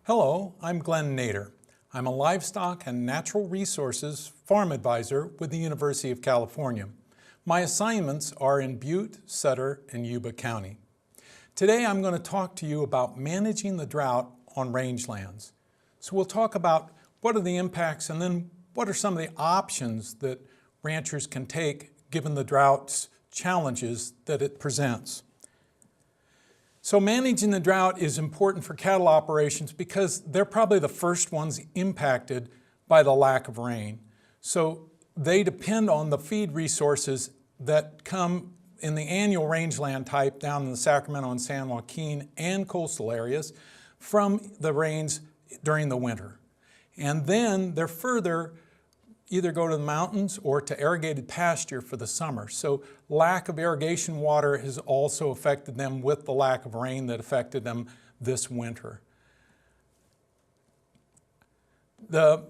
Hello, I'm Glenn Nader. I'm a livestock and natural resources farm advisor with the University of California. My assignments are in Butte, Sutter, and Yuba County. Today I'm going to talk to you about managing the drought on rangelands. So we'll talk about what are the impacts and then what are some of the options that ranchers can take given the drought's challenges that it presents. So managing the drought is important for cattle operations because they're probably the first ones impacted by the lack of rain. So they depend on the feed resources that come in the annual rangeland type down in the Sacramento and San Joaquin and coastal areas from the rains during the winter. And then they're further either go to the mountains or to irrigated pasture for the summer. So lack of irrigation water has also affected them with the lack of rain that affected them this winter. The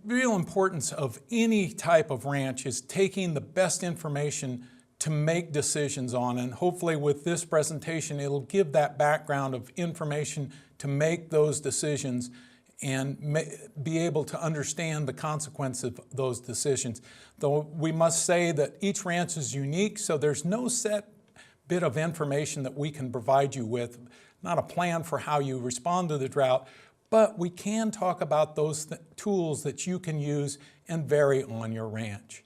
real importance of any type of ranch is taking the best information to make decisions on, and hopefully with this presentation it'll give that background of information to make those decisions and be able to understand the consequence of those decisions. Though we must say that each ranch is unique, so there's no set bit of information that we can provide you with, not a plan for how you respond to the drought, but we can talk about those tools that you can use and vary on your ranch.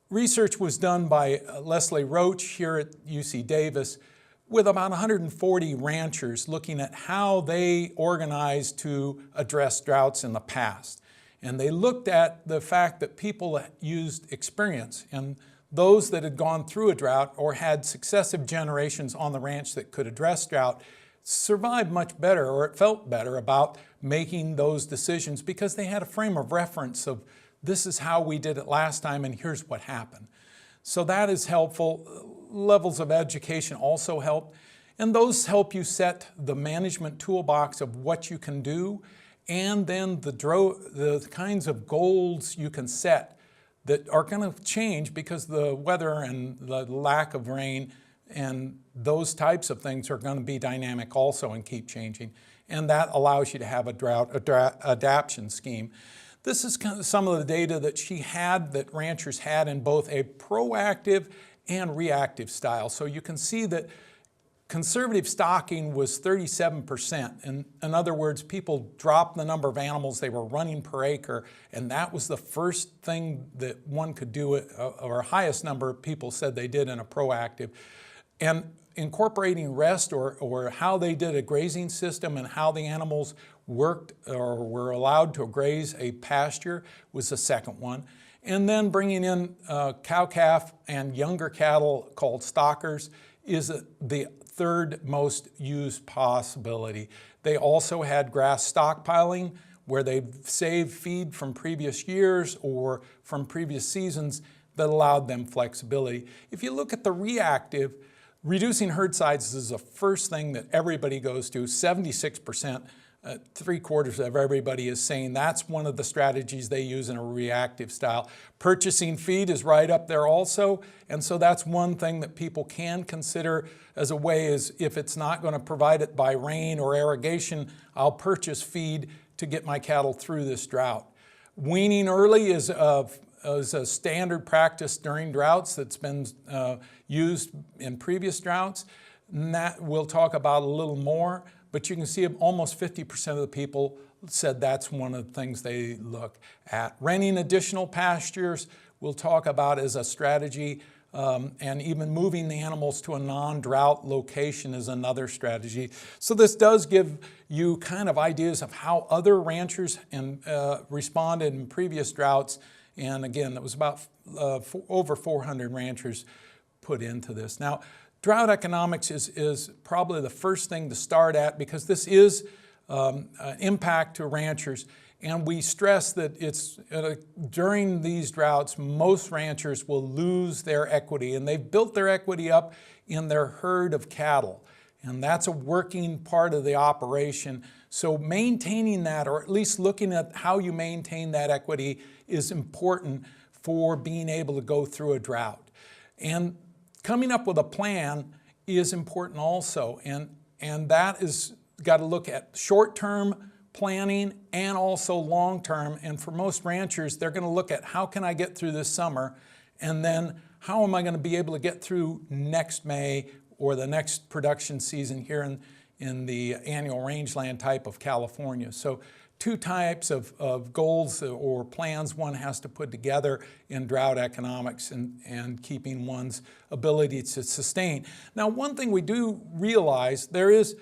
Research was done by Leslie Roach here at UC Davis with about 140 ranchers looking at how they organized to address droughts in the past. And they looked at the fact that people used experience, and those that had gone through a drought or had successive generations on the ranch that could address drought survived much better, or it felt better about making those decisions because they had a frame of reference of this is how we did it last time and here's what happened. So that is helpful. Levels of education also help, and those help you set the management toolbox of what you can do, and then the kinds of goals you can set that are going to change because the weather and the lack of rain and those types of things are going to be dynamic also and keep changing, and that allows you to have a drought adaptation scheme. This is kind of some of the data that she had, that ranchers had in both a proactive and reactive style. So you can see that conservative stocking was 37%. In other words, people dropped the number of animals they were running per acre, and that was the first thing that one could do, or highest number of people said they did in a proactive. And incorporating rest or how they did a grazing system and how the animals worked or were allowed to graze a pasture was the second one. And then bringing in cow-calf and younger cattle called stockers is the third most used possibility. They also had grass stockpiling, where they've saved feed from previous years or from previous seasons that allowed them flexibility. If you look at the reactive, reducing herd sizes is the first thing that everybody goes to. 76%, 3/4 of everybody is saying that's one of the strategies they use in a reactive style. Purchasing feed is right up there also, and so that's one thing that people can consider as a way, is if it's not going to provide it by rain or irrigation, I'll purchase feed to get my cattle through this drought. Weaning early is a standard practice during droughts that's been used in previous droughts. And that we'll talk about a little more, but you can see almost 50% of the people said that's one of the things they look at. Renting additional pastures we'll talk about as a strategy, and even moving the animals to a non-drought location is another strategy. So this does give you kind of ideas of how other ranchers responded in previous droughts. And again, that was about over 400 ranchers put into this. Now, drought economics is probably the first thing to start at, because this is an impact to ranchers. And we stress that it's during these droughts, most ranchers will lose their equity, and they've built their equity up in their herd of cattle. And that's a working part of the operation. So maintaining that, or at least looking at how you maintain that equity, is important for being able to go through a drought. And coming up with a plan is important also. And that is got to look at short-term planning and also long-term. And for most ranchers, they're going to look at how can I get through this summer, and then how am I going to be able to get through next May or the next production season here in the annual rangeland type of California. So two types of goals or plans one has to put together in drought economics and keeping one's ability to sustain. Now, one thing we do realize, there's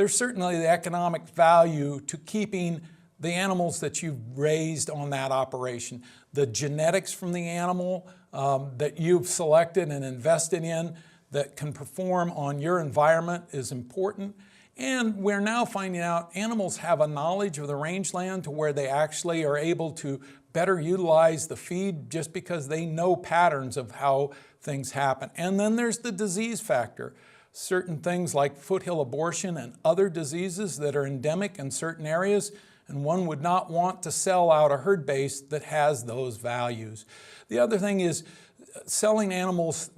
certainly the economic value to keeping the animals that you've raised on that operation. The genetics from the animal that you've selected and invested in that can perform on your environment is important. And we're now finding out animals have a knowledge of the rangeland to where they actually are able to better utilize the feed just because they know patterns of how things happen. And then there's the disease factor. Certain things like foothill abortion and other diseases that are endemic in certain areas, and one would not want to sell out a herd base that has those values. The other thing is selling animals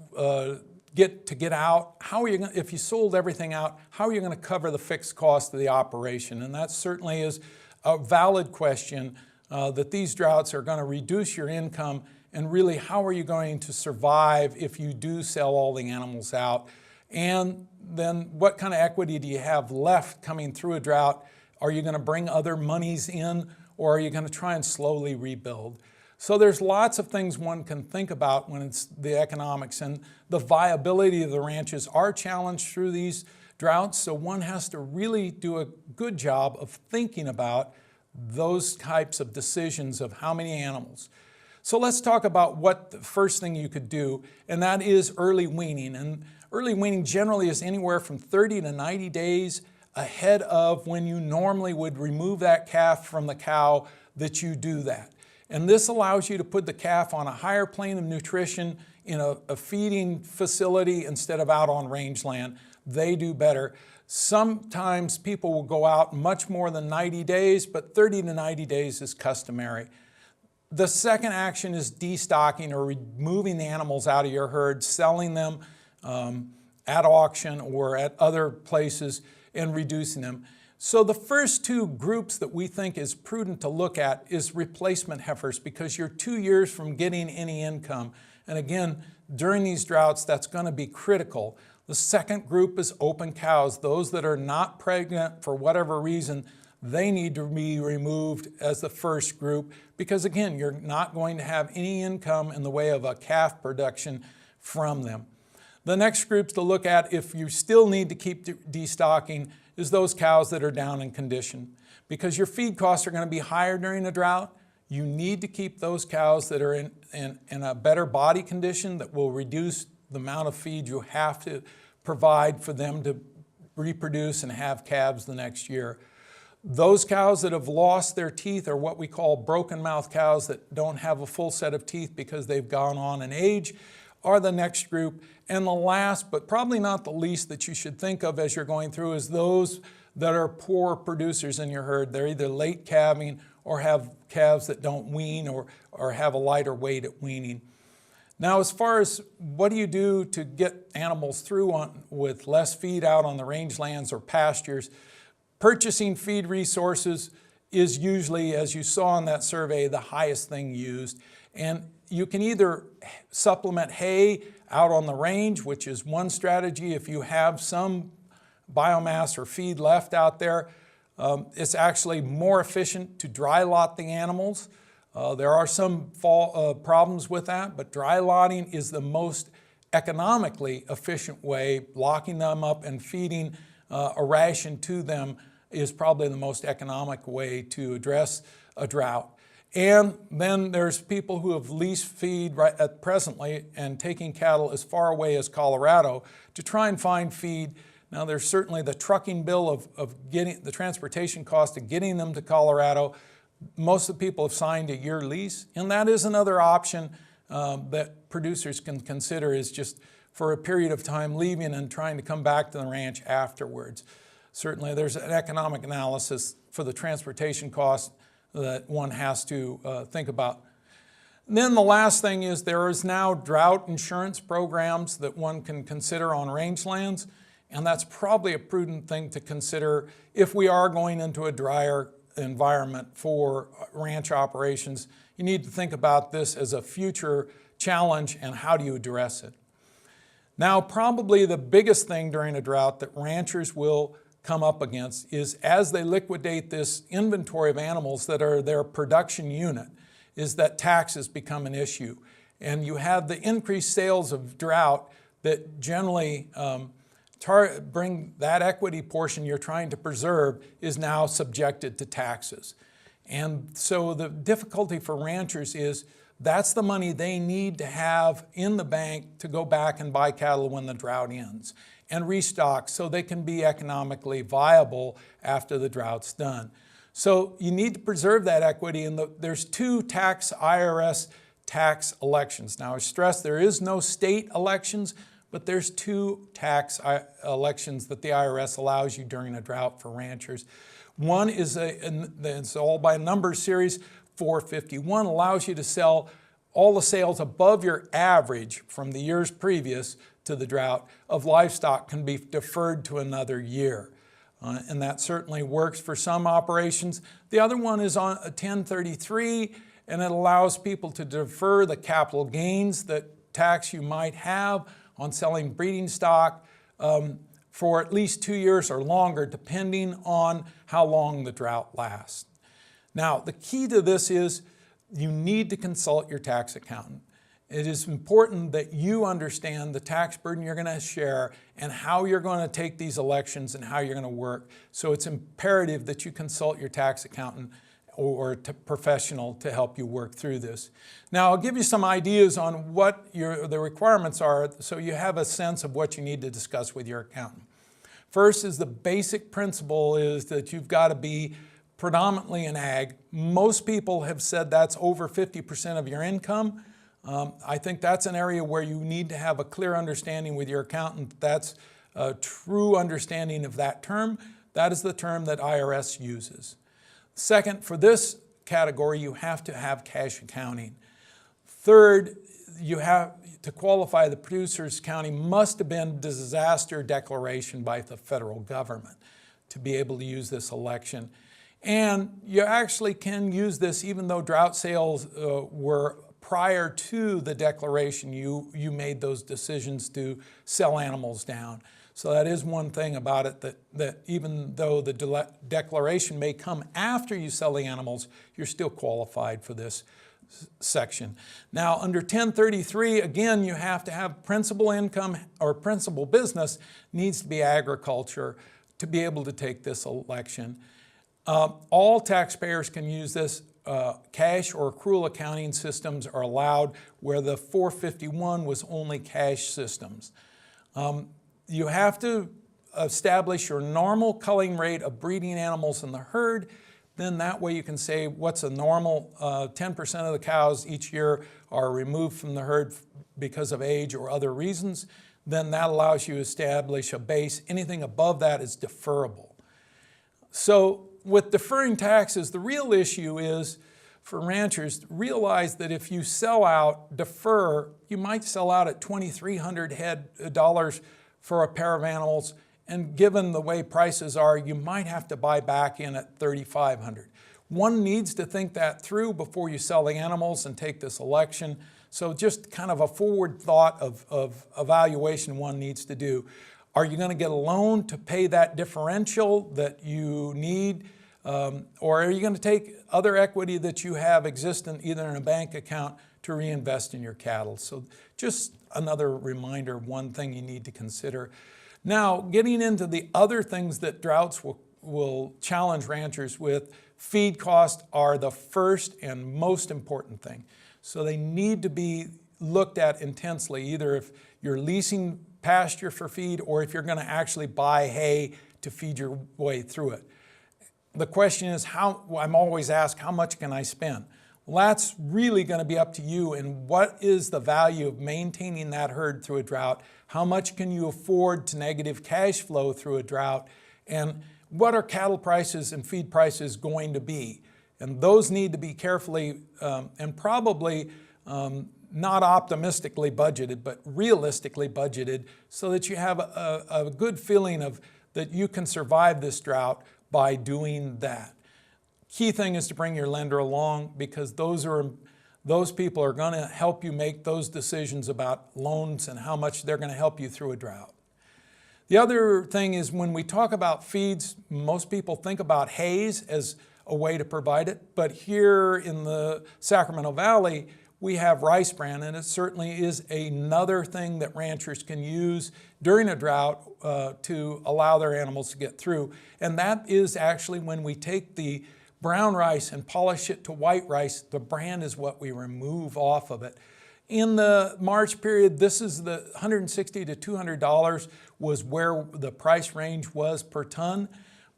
get out. How are you going, if you sold everything out, how are you going to cover the fixed cost of the operation? And that certainly is a valid question, that these droughts are going to reduce your income, and really how are you going to survive if you do sell all the animals out? And then what kind of equity do you have left coming through a drought? Are you going to bring other monies in, or are you going to try and slowly rebuild? So there's lots of things one can think about when it's the economics, and the viability of the ranches are challenged through these droughts. So one has to really do a good job of thinking about those types of decisions of how many animals. So let's talk about what the first thing you could do, and that is early weaning. And early weaning generally is anywhere from 30 to 90 days ahead of when you normally would remove that calf from the cow that you do that. And this allows you to put the calf on a higher plane of nutrition in a feeding facility instead of out on rangeland. They do better. Sometimes people will go out much more than 90 days, but 30 to 90 days is customary. The second action is destocking, or removing the animals out of your herd, selling them at auction or at other places and reducing them. So the first two groups that we think is prudent to look at is replacement heifers, because you're 2 years from getting any income. And again, during these droughts, that's going to be critical. The second group is open cows. Those that are not pregnant for whatever reason, they need to be removed as the first group, because again, you're not going to have any income in the way of a calf production from them. The next groups to look at, if you still need to keep destocking, is those cows that are down in condition. Because your feed costs are going to be higher during a drought, you need to keep those cows that are in a better body condition that will reduce the amount of feed you have to provide for them to reproduce and have calves the next year. Those cows that have lost their teeth are what we call broken mouth cows that don't have a full set of teeth because they've gone on in age, are the next group. And the last, but probably not the least, that you should think of as you're going through is those that are poor producers in your herd. They're either late calving or have calves that don't wean or have a lighter weight at weaning. Now, as far as what do you do to get animals through with less feed out on the rangelands or pastures, purchasing feed resources is usually, as you saw in that survey, the highest thing used. And you can either supplement hay out on the range, which is one strategy. If you have some biomass or feed left out there, it's actually more efficient to dry lot the animals. There are some problems with that, but dry lotting is the most economically efficient way. Locking them up and feeding a ration to them is probably the most economic way to address a drought. And then there's people who have leased feed presently and taking cattle as far away as Colorado to try and find feed. Now there's certainly the trucking bill of getting the transportation cost of getting them to Colorado. Most of the people have signed a year lease, and that is another option that producers can consider, is just for a period of time leaving and trying to come back to the ranch afterwards. Certainly there's an economic analysis for the transportation cost that one has to think about. And then the last thing is there is now drought insurance programs that one can consider on rangelands, and that's probably a prudent thing to consider if we are going into a drier environment for ranch operations. You need to think about this as a future challenge and how do you address it. Now, probably the biggest thing during a drought that ranchers will come up against is as they liquidate this inventory of animals that are their production unit, is that taxes become an issue. And you have the increased sales of drought that generally bring that equity portion you're trying to preserve is now subjected to taxes. And so the difficulty for ranchers is that's the money they need to have in the bank to go back and buy cattle when the drought ends and restock so they can be economically viable after the drought's done. So you need to preserve that equity, and there's two IRS tax elections. Now I stress there is no state elections, but there's two tax elections that the IRS allows you during a drought for ranchers. One is it's all by number series. 451 allows you to sell all the sales above your average from the years previous to the drought of livestock can be deferred to another year. And that certainly works for some operations. The other one is on 1033, and it allows people to defer the capital gains that tax you might have on selling breeding stock for at least 2 years or longer, depending on how long the drought lasts. Now, the key to this is you need to consult your tax accountant. It is important that you understand the tax burden you're going to share and how you're going to take these elections and how you're going to work. So it's imperative that you consult your tax accountant or professional to help you work through this. Now, I'll give you some ideas on what the requirements are so you have a sense of what you need to discuss with your accountant. First is the basic principle is that you've got to be predominantly in ag. Most people have said that's over 50% of your income. I think that's an area where you need to have a clear understanding with your accountant. That's a true understanding of that term. That is the term that IRS uses. Second, for this category, you have to have cash accounting. Third, you have to qualify, the producer's accounting must have been disaster declaration by the federal government to be able to use this election. And you actually can use this even though drought sales were prior to the declaration, you made those decisions to sell animals down. So that is one thing about it, that even though the declaration may come after you sell the animals, you're still qualified for this section. Now under 1033, again, you have to have principal income or principal business needs to be agriculture to be able to take this election. All taxpayers can use this. Cash or accrual accounting systems are allowed where the 451 was only cash systems. You have to establish your normal culling rate of breeding animals in the herd. Then that way you can say what's a normal 10% of the cows each year are removed from the herd because of age or other reasons. Then that allows you to establish a base. Anything above that is deferrable. So with deferring taxes, the real issue is for ranchers, realize that if you sell out, defer, you might sell out at $2,300 for a pair of animals, and given the way prices are, you might have to buy back in at $3,500. One needs to think that through before you sell the animals and take this election. So just kind of a forward thought of evaluation one needs to do. Are you going to get a loan to pay that differential that you need? Or are you going to take other equity that you have existent either in a bank account to reinvest in your cattle? So just another reminder of one thing you need to consider. Now, getting into the other things that droughts will challenge ranchers with, feed costs are the first and most important thing. So they need to be looked at intensely, either if you're leasing pasture for feed or if you're going to actually buy hay to feed your way through it. The question is, I'm always asked, how much can I spend? Well, that's really going to be up to you, and what is the value of maintaining that herd through a drought? How much can you afford to negative cash flow through a drought? And what are cattle prices and feed prices going to be? And those need to be carefully and probably not optimistically budgeted, but realistically budgeted so that you have a good feeling of that you can survive this drought by doing that. Key thing is to bring your lender along, because those people are going to help you make those decisions about loans and how much they're going to help you through a drought. The other thing is, when we talk about feeds, most people think about hays as a way to provide it, but here in the Sacramento Valley, we have rice bran, and it certainly is another thing that ranchers can use during a drought to allow their animals to get through. And that is actually when we take the brown rice and polish it to white rice, the bran is what we remove off of it. In the March period, this is the $160 to $200 was where the price range was per ton.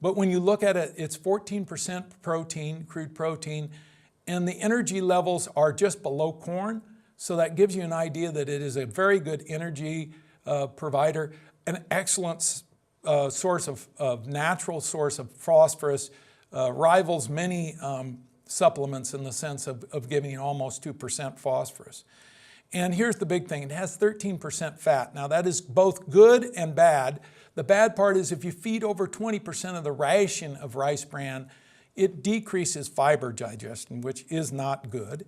But when you look at it, it's 14% protein, crude protein, and the energy levels are just below corn. So that gives you an idea that it is a very good energy provider, an excellent source of natural source of phosphorus, rivals many supplements in the sense of giving you almost 2% phosphorus. And here's the big thing, it has 13% fat. Now that is both good and bad. The bad part is if you feed over 20% of the ration of rice bran, it decreases fiber digestion, which is not good.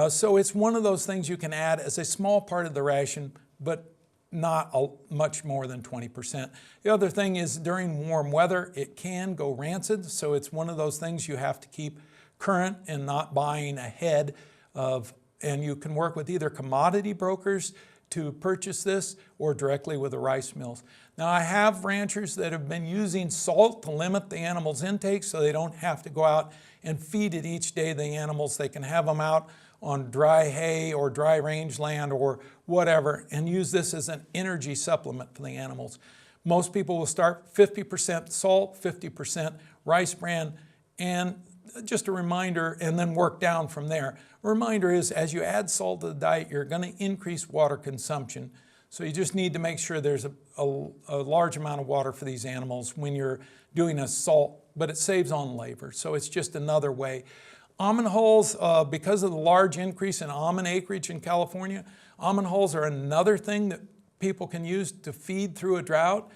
So it's one of those things you can add as a small part of the ration, but not much more than 20%. The other thing is, during warm weather, it can go rancid. So it's one of those things you have to keep current and not buying ahead of. And you can work with either commodity brokers to purchase this or directly with the rice mills. Now, I have ranchers that have been using salt to limit the animals' intake so they don't have to go out and feed it each day, the animals. They can have them out on dry hay or dry rangeland or whatever and use this as an energy supplement for the animals. Most people will start 50% salt, 50% rice bran, and just a reminder, and then work down from there. A reminder is, as you add salt to the diet, you're going to increase water consumption. So you just need to make sure there's a large amount of water for these animals when you're doing a salt, but it saves on labor. So it's just another way. Almond hulls, because of the large increase in almond acreage in California, almond hulls are another thing that people can use to feed through a drought.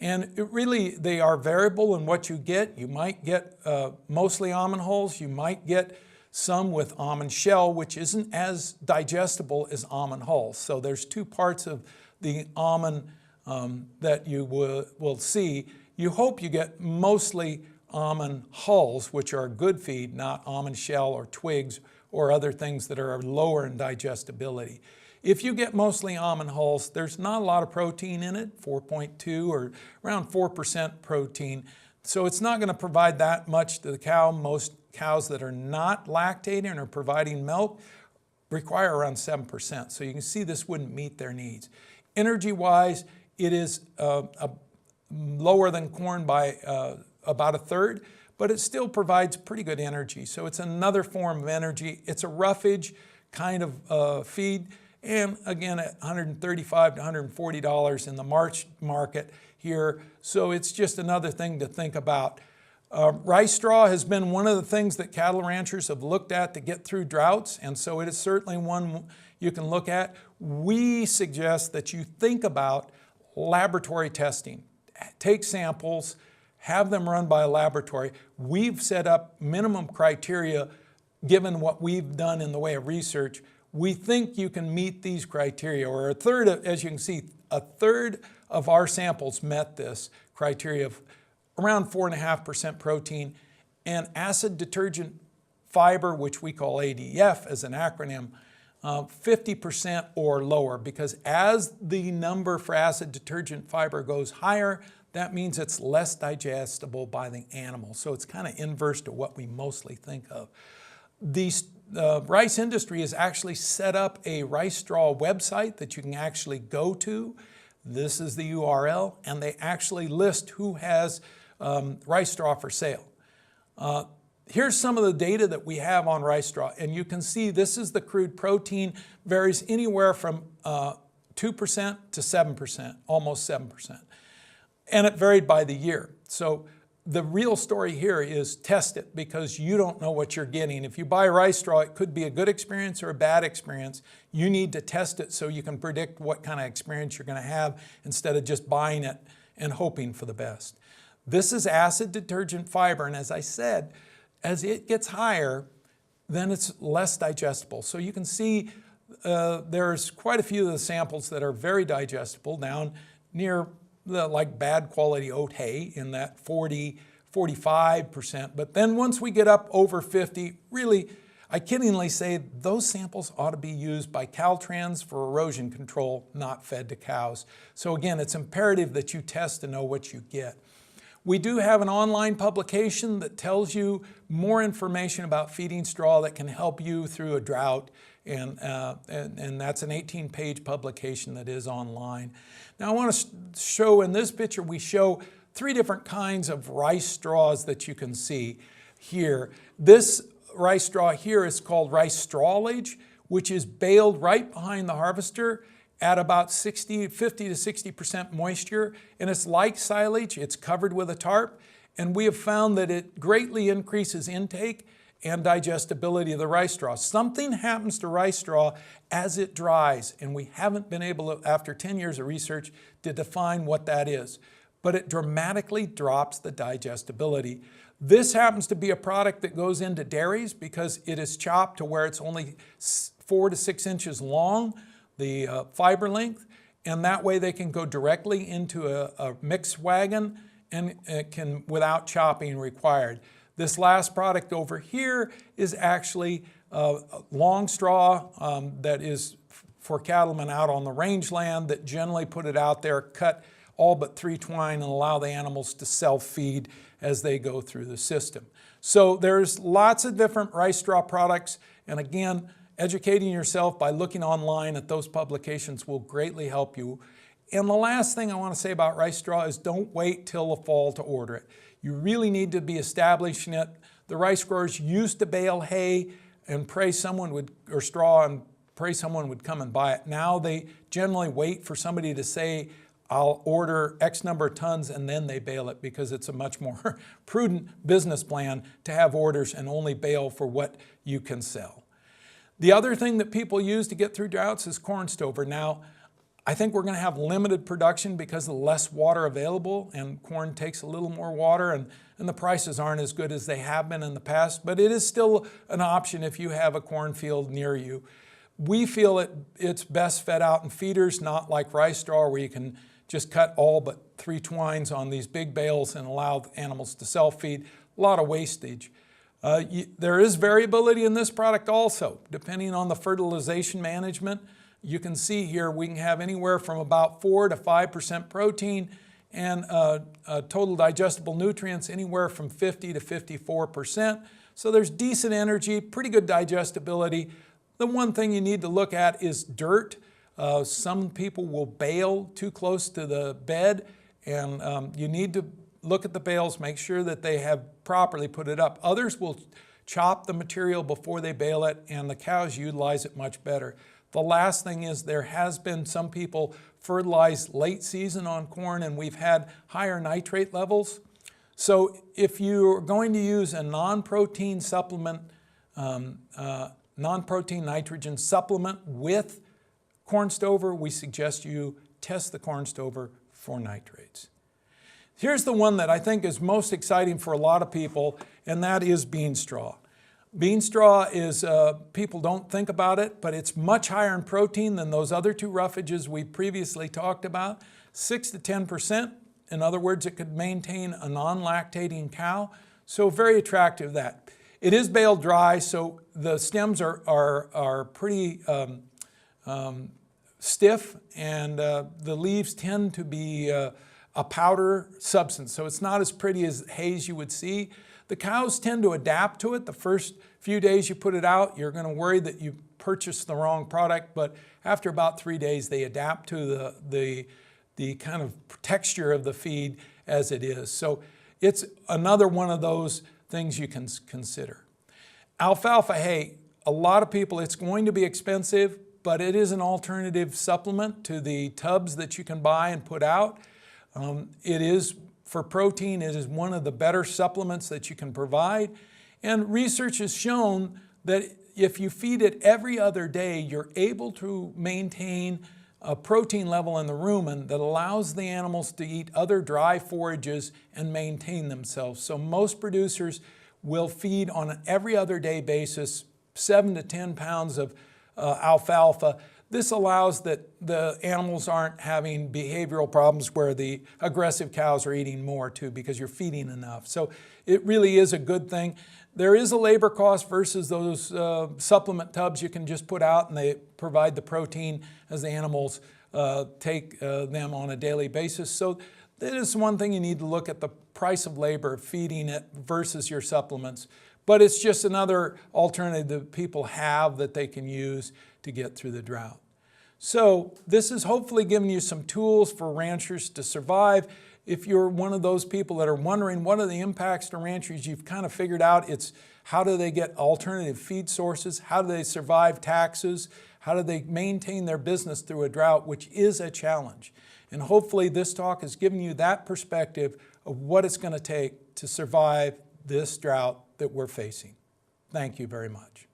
And they are variable in what you get. You might get mostly almond hulls. You might get some with almond shell, which isn't as digestible as almond hulls. So there's two parts of the almond that you will see. You hope you get mostly almond hulls, which are good feed, not almond shell or twigs or other things that are lower in digestibility. If you get mostly almond hulls, there's not a lot of protein in it, 4.2 or around 4% protein. So it's not going to provide that much to the cow. Most cows that are not lactating and are providing milk require around 7%. So you can see this wouldn't meet their needs. Energy-wise, it is lower than corn by about a third, but it still provides pretty good energy. So it's another form of energy. It's a roughage kind of feed. And again, at $135 to $140 in the March market here. So it's just another thing to think about. Rice straw has been one of the things that cattle ranchers have looked at to get through droughts, and so it is certainly one you can look at. We suggest that you think about laboratory testing. Take samples, have them run by a laboratory. We've set up minimum criteria given what we've done in the way of research. We think you can meet these criteria, or a third, as you can see, a third of our samples met this criteria of around 4.5% protein, and acid detergent fiber, which we call ADF as an acronym, 50% or lower, because as the number for acid detergent fiber goes higher, that means it's less digestible by the animal. So it's kind of inverse to what we mostly think of. The rice industry has actually set up a rice straw website that you can actually go to. This is the URL, and they actually list who has rice straw for sale. Here's some of the data that we have on rice straw, and you can see this is the crude protein, varies anywhere from 2% to 7%, almost 7%. And it varied by the year. So the real story here is test it, because you don't know what you're getting. If you buy rice straw, it could be a good experience or a bad experience. You need to test it so you can predict what kind of experience you're going to have instead of just buying it and hoping for the best. This is acid detergent fiber, and as I said, As it gets higher, then it's less digestible. So you can see there's quite a few of the samples that are very digestible down near the like bad quality oat hay in that 40, 45%. But then once we get up over 50, really, I kiddingly say those samples ought to be used by Caltrans for erosion control, not fed to cows. So again, it's imperative that you test to know what you get. We do have an online publication that tells you more information about feeding straw that can help you through a drought, and that's an 18-page publication that is online. Now I want to show in this picture, we show 3 different kinds of rice straws that you can see here. This rice straw here is called rice strawage, which is baled right behind the harvester at about 50 to 60% moisture, and it's like silage, it's covered with a tarp, and we have found that it greatly increases intake and digestibility of the rice straw. Something happens to rice straw as it dries, and we haven't been able to, after 10 years of research, to define what that is, but it dramatically drops the digestibility. This happens to be a product that goes into dairies because it is chopped to where it's only 4 to 6 inches long, the fiber length, and that way they can go directly into a mix wagon and it can without chopping required. This last product over here is actually long straw that is for cattlemen out on the rangeland that generally put it out there, cut all but 3 twine and allow the animals to self-feed as they go through the system. So there's lots of different rice straw products, and again, educating yourself by looking online at those publications will greatly help you. And the last thing I want to say about rice straw is don't wait till the fall to order it. You really need to be establishing it. The rice growers used to bale hay and pray someone would, or straw, and pray someone would come and buy it. Now they generally wait for somebody to say, I'll order X number of tons, and then they bale it because it's a much more prudent business plan to have orders and only bale for what you can sell. The other thing that people use to get through droughts is corn stover. Now, I think we're going to have limited production because of less water available, and corn takes a little more water, and the prices aren't as good as they have been in the past, but it is still an option if you have a cornfield near you. We feel it's best fed out in feeders, not like rice straw where you can just cut all but 3 twines on these big bales and allow the animals to self-feed. A lot of wastage. There is variability in this product also, depending on the fertilization management. You can see here we can have anywhere from about 4 to 5% protein and total digestible nutrients anywhere from 50 to 54%. So there's decent energy, pretty good digestibility. The one thing you need to look at is dirt. Some people will bale too close to the bed, and you need to look at the bales, make sure that they have properly put it up. Others will chop the material before they bale it, and the cows utilize it much better. The last thing is there has been some people fertilize late season on corn, and we've had higher nitrate levels. So if you're going to use a non-protein supplement, non-protein nitrogen supplement with corn stover, we suggest you test the corn stover for nitrates. Here's the one that I think is most exciting for a lot of people, and that is bean straw. Bean straw is, people don't think about it, but it's much higher in protein than those other 2 roughages we previously talked about, 6 to 10%. In other words, it could maintain a non-lactating cow, so very attractive that. It is baled dry, so the stems are pretty stiff, and the leaves tend to be a powder substance, so it's not as pretty as haze you would see. The cows tend to adapt to it. The first few days you put it out, you're going to worry that you purchased the wrong product, but after about 3 days they adapt to the kind of texture of the feed as it is. So it's another one of those things you can consider. Alfalfa hay, a lot of people, it's going to be expensive, but it is an alternative supplement to the tubs that you can buy and put out. It is, for protein, it is one of the better supplements that you can provide. And research has shown that if you feed it every other day, you're able to maintain a protein level in the rumen that allows the animals to eat other dry forages and maintain themselves. So most producers will feed on an every other day basis 7 to 10 pounds of alfalfa. This allows that the animals aren't having behavioral problems where the aggressive cows are eating more too, because you're feeding enough. So it really is a good thing. There is a labor cost versus those supplement tubs you can just put out, and they provide the protein as the animals take them on a daily basis. So that is one thing you need to look at, the price of labor, feeding it versus your supplements. But it's just another alternative that people have that they can use to get through the drought. So this is hopefully giving you some tools for ranchers to survive. If you're one of those people that are wondering what are the impacts to ranchers, you've kind of figured out it's how do they get alternative feed sources, how do they survive taxes, how do they maintain their business through a drought, which is a challenge. And hopefully this talk has given you that perspective of what it's going to take to survive this drought that we're facing. Thank you very much.